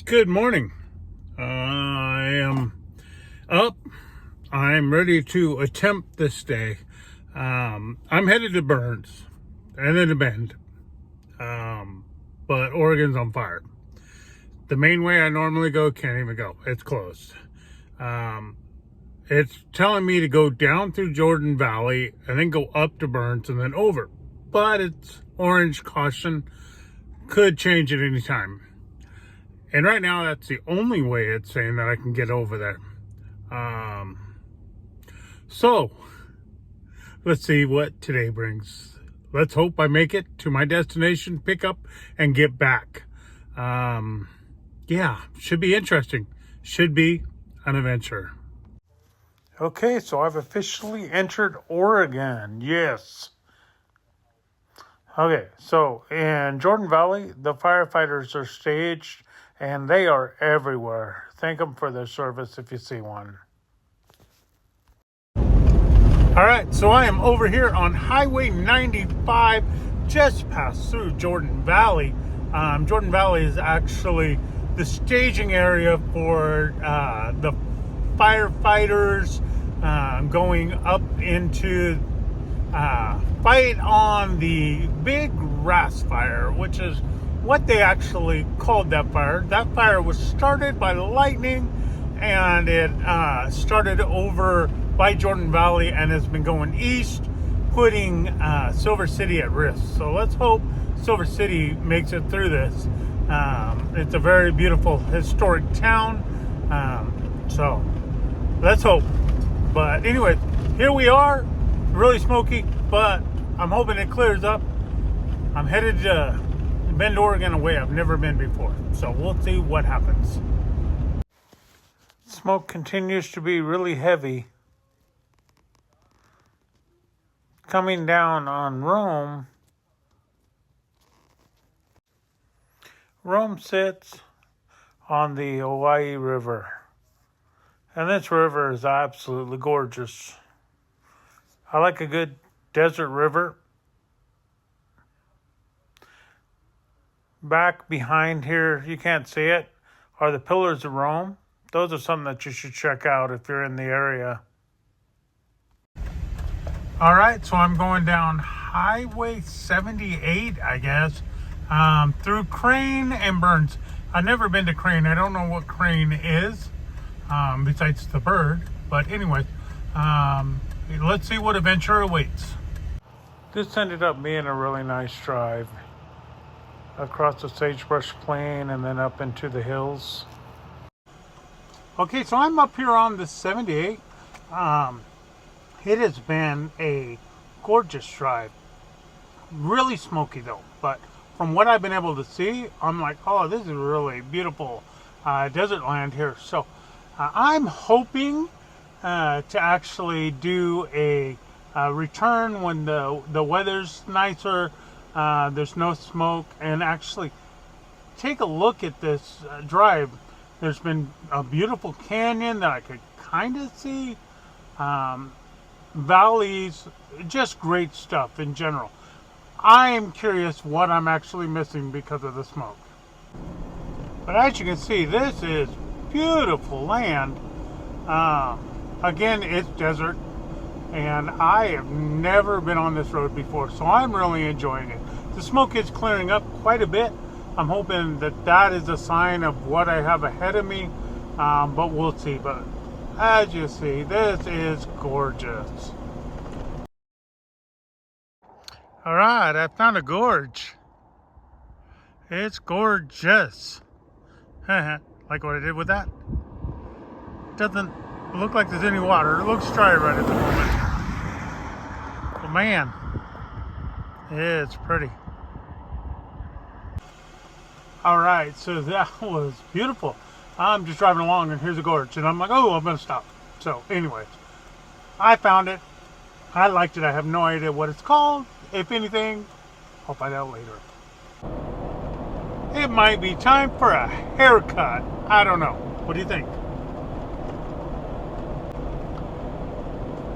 Good morning. I am up. I'm ready to attempt this day. I'm headed to Burns and then to Bend. But Oregon's on fire. The main way I normally go can't even go. It's closed. Um, it's telling me to go down through Jordan Valley and then go up to Burns and then over. But it's orange caution. Could change at any time. And right now, that's the only way it's saying that I can get over there. So, let's see what today brings. Let's hope I make it to my destination, pick up, and get back. Yeah, should be interesting. Should be an adventure. Okay, so I've officially entered Oregon. Yes. Okay, so in Jordan Valley, the firefighters are staged and they are everywhere. Thank them for their service if you see one. All right, so I am over here on Highway 95, just passed through Jordan Valley. Jordan Valley is actually the staging area for the firefighters going up into fight on the big grass fire, which is what they actually called that fire. That fire was started by lightning, and it started over by Jordan Valley and has been going east, putting Silver City at risk. So let's hope Silver City makes it through this. It's a very beautiful historic town, so let's hope. But anyway, here we are. Really smoky, but I'm hoping it clears up. I'm headed to Bend, Oregon, a way I've never been before. So we'll see what happens. Smoke continues to be really heavy. Coming down on Rome. Rome sits on the Hawaii River. And this river is absolutely gorgeous. I like a good desert river. Back behind here, you can't see it, are the Pillars of Rome. Those are something that you should check out if you're in the area. All right, so I'm going down Highway 78, I guess, through Crane and Burns. I've never been to Crane. I don't know what Crane is, besides the bird. But anyway, let's see what adventure awaits. This ended up being a really nice drive across the sagebrush plain and then up into the hills. Okay, so I'm up here on the 78. It has been a gorgeous drive. Really smoky though, but from what I've been able to see, I'm like, oh, this is really beautiful desert land here. So I'm hoping to actually do a return when the weather's nicer, there's no smoke, and actually take a look at this drive. There's been a beautiful canyon that I could kind of see, valleys, just great stuff in general. I am curious what I'm actually missing because of the smoke. But as you can see, this is beautiful land. Again, it's desert, and I have never been on this road before, so I'm really enjoying it. The smoke is clearing up quite a bit. I'm hoping that that is a sign of what I have ahead of me, but we'll see. But as you see, this is gorgeous. All right, I found a gorge. It's gorgeous. Like what I did with that. Doesn't look like there's any water. It looks dry right at the moment. But man, it's pretty. All right, so that was beautiful. I'm just driving along and here's a gorge and I'm like, oh, I'm gonna stop. So anyways, I found it. I liked it. I have no idea what it's called. If anything, I'll find out later. It might be time for a haircut. I don't know. What do you think?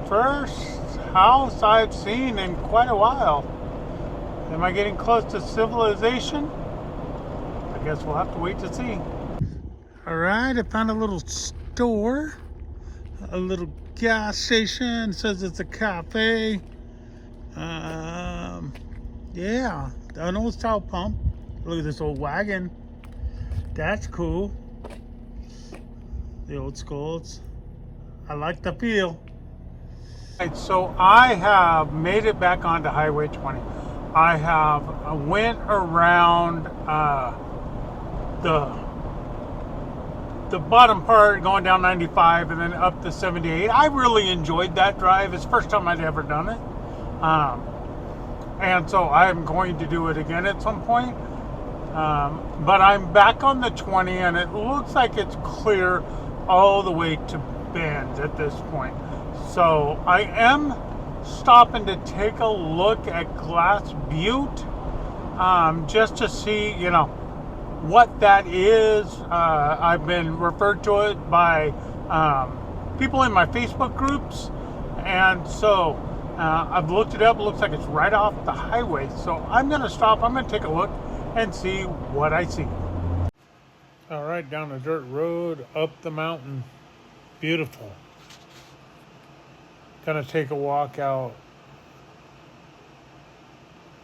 First house I've seen in quite a while. Am I getting close to civilization? I guess we'll have to wait to see. All right, I found a little store, a little gas station. It says it's a cafe. Yeah, an old style pump. Look at this old wagon. That's cool. The old skulls. I like the feel. Right, so I have made it back onto Highway 20. I have went around the bottom part going down 95 and then up to 78. I really enjoyed that drive. It's the first time I'd ever done it. And so I'm going to do it again at some point. But I'm back on the 20 and it looks like it's clear all the way to Bend at this point. So I am stopping to take a look at Glass Butte, just to see, what that is. I've been referred to it by people in my Facebook groups, and so I've looked it up. It looks like it's right off the highway. So I'm going to stop. I'm going to take a look and see what I see. All right, down the dirt road, up the mountain. Beautiful. Gonna take a walk out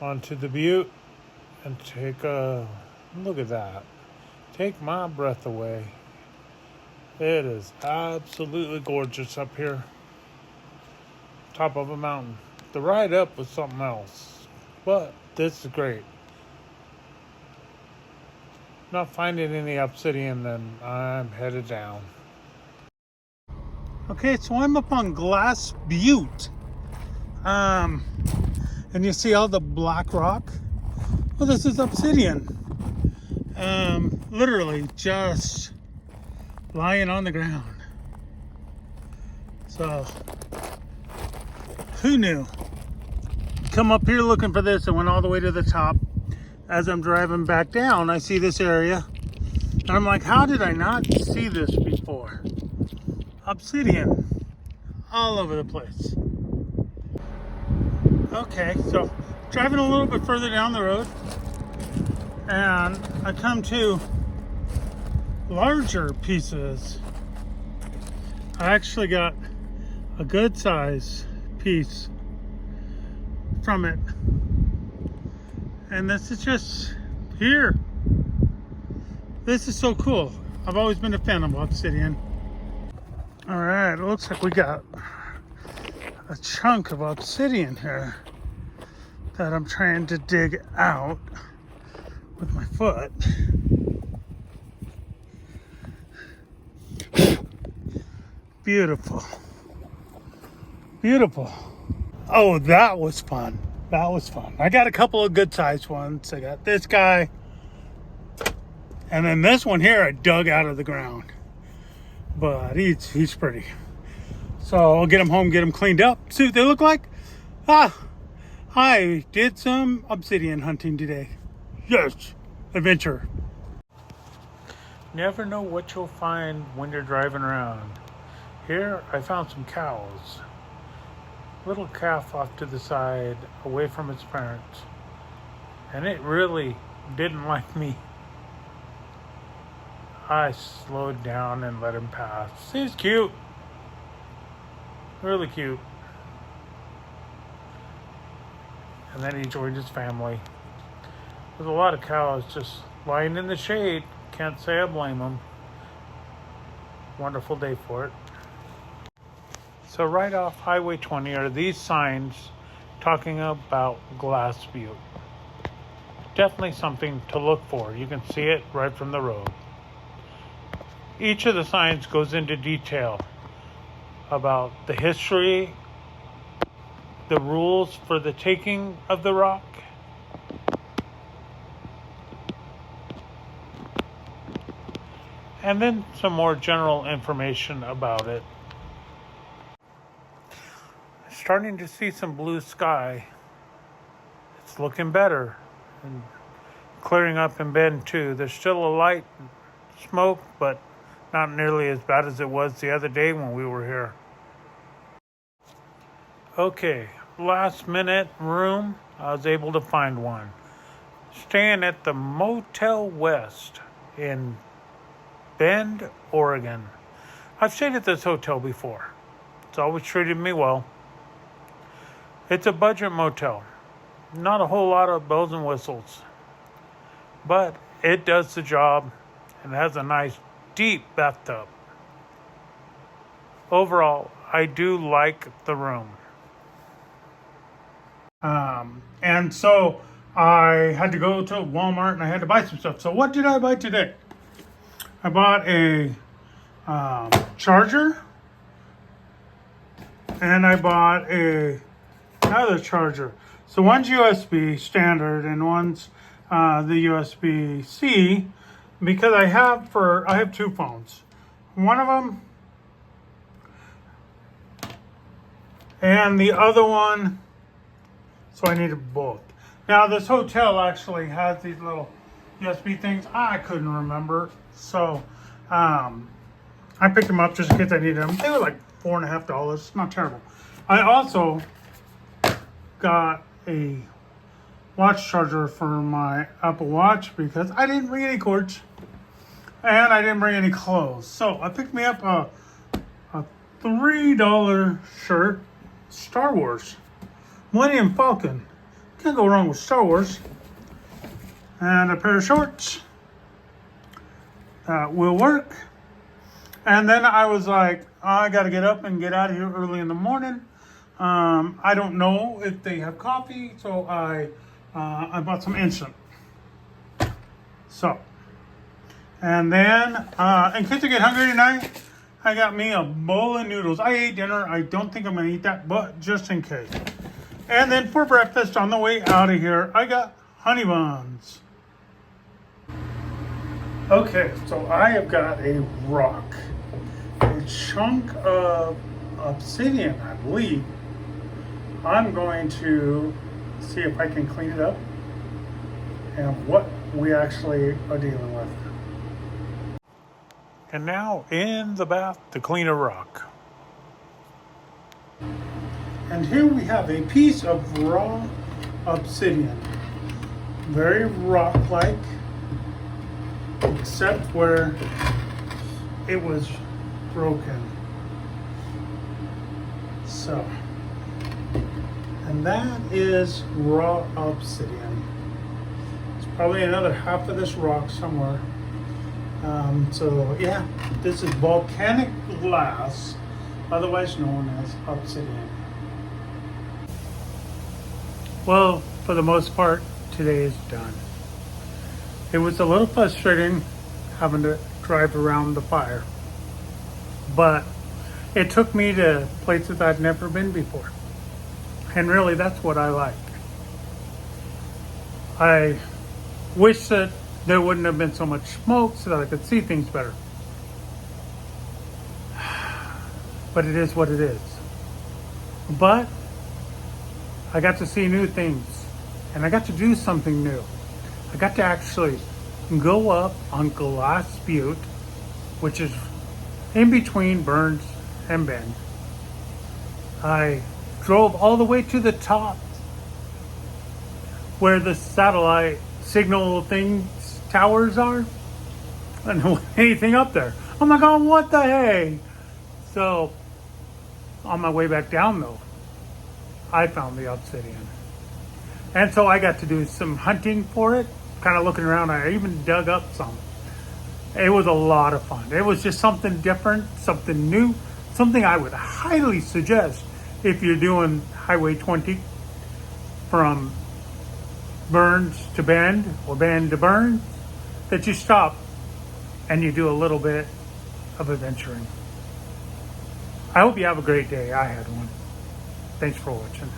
onto the Butte and take a look at that. Take my breath away. It is absolutely gorgeous up here. Top of a mountain. The ride up was something else, but this is great. Not finding any Obsidian, then I'm headed down. Okay, so I'm up on Glass Butte. And you see all the black rock? Well, this is Obsidian. Literally just lying on the ground. So, who knew? Come up here looking for this and went all the way to the top. As I'm driving back down, I see this area. And I'm like, how did I not see this before? Obsidian all over the place. Okay, so driving a little bit further down the road, and I come to larger pieces. I actually got a good size piece from it, and this is just here. This is so cool. I've always been a fan of Obsidian. All right, it looks like we got a chunk of Obsidian here that I'm trying to dig out with my foot. Beautiful. Beautiful. Oh, that was fun. That was fun. I got a couple of good sized ones. I got this guy. And then this one here I dug out of the ground. But he's pretty. So I'll get them home, get them cleaned up, see what they look like. I did some Obsidian hunting today. Yes, adventure. Never know what you'll find when you're driving around. Here I found some cows. Little calf off to the side, away from its parents. And it really didn't like me. I slowed down and let him pass. He's cute. Really cute. And then he joined his family. There's a lot of cows just lying in the shade. Can't say I blame them. Wonderful day for it. So right off Highway 20 are these signs talking about Glass Butte. Definitely something to look for. You can see it right from the road. Each of the signs goes into detail about the history, the rules for the taking of the rock, and then some more general information about it. Starting to see some blue sky. It's looking better and clearing up in Bend too. There's still a light smoke, but not nearly as bad as it was the other day when we were here. Okay, last minute room. I was able to find one. Staying at the Motel West in Bend, Oregon. I've stayed at this hotel before. It's always treated me well. It's a budget motel. Not a whole lot of bells and whistles. But it does the job and has a nice deep bathtub. Overall, I do like the room. And so I had to go to Walmart and I had to buy some stuff. So what did I buy today? I bought a charger, and I bought another charger. So one's USB standard and one's the USB-C, because I have two phones. One of them and the other one, so I needed both. Now this hotel actually has these little USB things. I couldn't remember, so I picked them up just in case I needed them. They were like $4.50. Not terrible. I also got a watch charger for my Apple Watch because I didn't bring any cords and I didn't bring any clothes. So I picked me up a $3 shirt, Star Wars, Millennium Falcon. Can't go wrong with Star Wars. And a pair of shorts that will work. And then I was like, I got to get up and get out of here early in the morning. I don't know if they have coffee, so I bought some instant. So, and then in case I get hungry tonight, I got me a bowl of noodles. I ate dinner. I don't think I'm going to eat that, but just in case. And then for breakfast on the way out of here, I got honey buns. Okay, so I have got a rock. A chunk of obsidian, I believe. I'm going to see if I can clean it up and what we actually are dealing with. And now in the bath to clean a rock. And here we have a piece of raw obsidian. Very rock-like, except where it was broken. So, and that is raw obsidian. It's probably another half of this rock somewhere. So yeah, this is volcanic glass, otherwise known as obsidian. Well, for the most part, today is done. It was a little frustrating having to drive around the fire, but it took me to places I'd never been before. And really, that's what I like. I wish that there wouldn't have been so much smoke so that I could see things better. But it is what it is. But I got to see new things, and I got to do something new. I got to actually go up on Glass Butte, which is in between Burns and Bend. I drove all the way to the top where the satellite signal things, towers are. I don't know anything up there. Oh my God, what the hey? So on my way back down though, I found the obsidian. And so I got to do some hunting for it, kind of looking around. I even dug up some. It was a lot of fun. It was just something different, something new, something I would highly suggest if you're doing Highway 20 from Burns to Bend or Bend to Burns, that you stop and you do a little bit of adventuring. I hope you have a great day. I had one. Thanks for watching.